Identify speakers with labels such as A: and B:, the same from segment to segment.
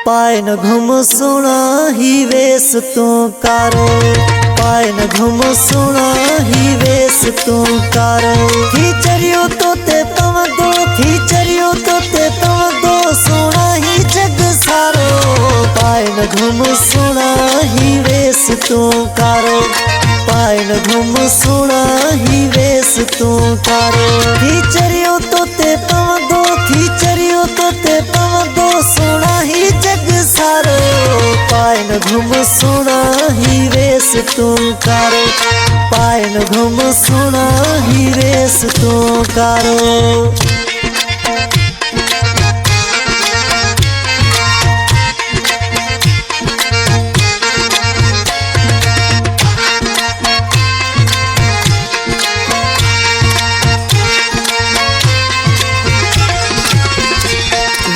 A: पाए न घुम सुना ही वेश तू कारो, पाए न घुम सुना ही वेश तू कारो। खींचरियो तो ते पव दो, खींचरियो तो ते पव दो, सुना ही जग सारो। पाए न घुम सुना ही वेश तू कारो, पाए न घुम सुना ही वेश तू कारो। खींचरियो तो ते पव दो, खींचरियो तो ते पव दो, सुना ही जग सारो। पाए न घुम सुना ही वेश तू कारो, पाए न घुम सुना ही वेश तू कारो।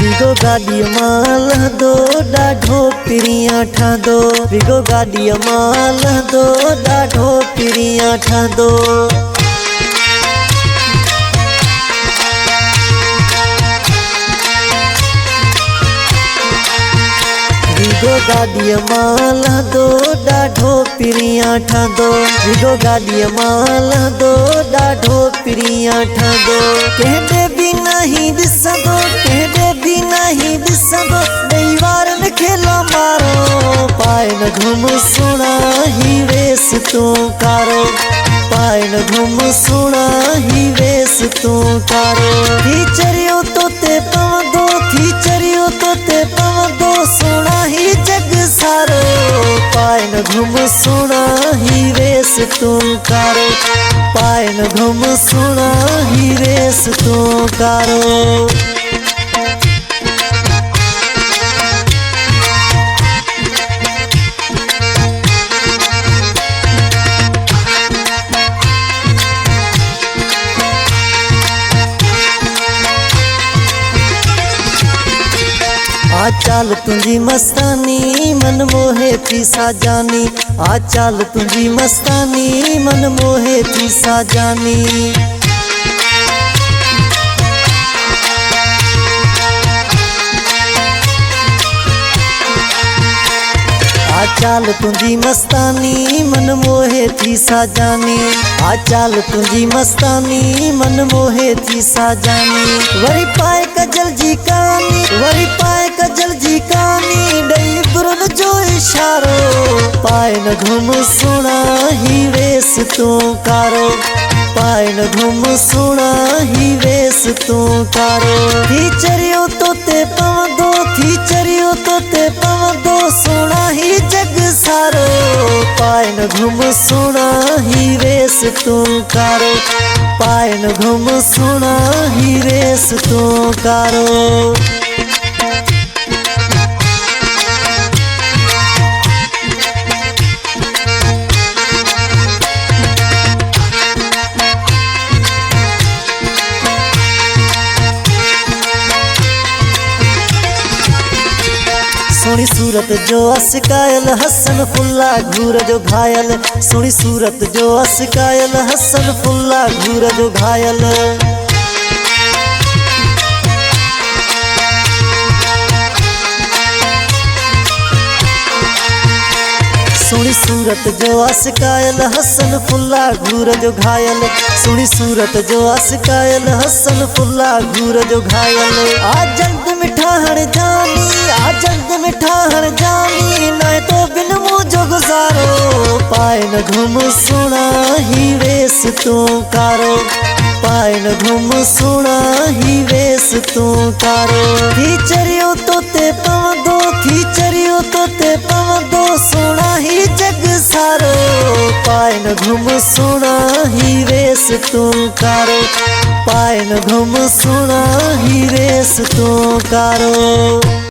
A: विगो गाड़ी माल दो डाढो पिरिया ठादो, विगो गाड़ी माल दो डाढो पिरिया ठादो। विगो गाड़ी माल दो डाढो पिरिया ठादो, विगो गाड़ी माल दो डाढो पिरिया ठादो। कहते भी नहीं दिसदो, कहते भी नहीं दिसदो, दीवार न खेलो मारो। पाए न घुम सुना ही वेश तू कारो, पाए न घुम सुना ही वेश तू कारो। खींचरियो तो ते पव दो, खींचरियो तो ते पव दो, सुना ही जग सारो। पाए न घुम सुना ही वेश तू कारो, पाए न घुम सुना ही वेश तू कारो। आ चाल तुझी मस्तानी मन मोहे थी साजानी, आ चाल तुझी मस्तानी मन मोहे थी साजानी। आ चाल तुझी मस्तानी मन मोहे थी साजानी, आ चाल तुझी मस्तानी मन मोहे थी साजानी। वरी पाए कजल जी कानी, वरी पाए कजल जी कानी, डई गुरन जो इशारो। पाए न घुम सुना ही वेश तू कारो, पाए न घुम सुना ही वेश तू कारो। खींचरियो तो ते पव दो, खींचरियो तो ते पव दो, सुना ही जग सारो। पाए न घुम सुना ही वेश तू कारो, पाए न घुम सुना ही वेश तू कारो। सोनी सूरत जो अस्कायल हसन फुल्ला घूर जो घायल, सोनी सूरत जो अस्कायल हसन फुल्ला घूर जो घायल। सोनी सूरत जो अस्कायल हसन फुल्ला घूर जो घायल, सोनी सूरत जो अस्कायल हसन फुल्ला घूर जो घायल। आ जल्द मिठाहण जानी, आ जल्द मिठाहण जानी, न तो बिन मुँह जो गुजारो। पाए न घुम सुना ही वेश तू कारो, पाए न घुम सुना ही वेश तू कारो। खींचरियो तो ते पव दो, खींचरियो तो ते पव दो, सुना ही जग सारो। पाए न घुम सुना ही वेश तू कारो, पाए न घुम सुना ही वेश तू कारो।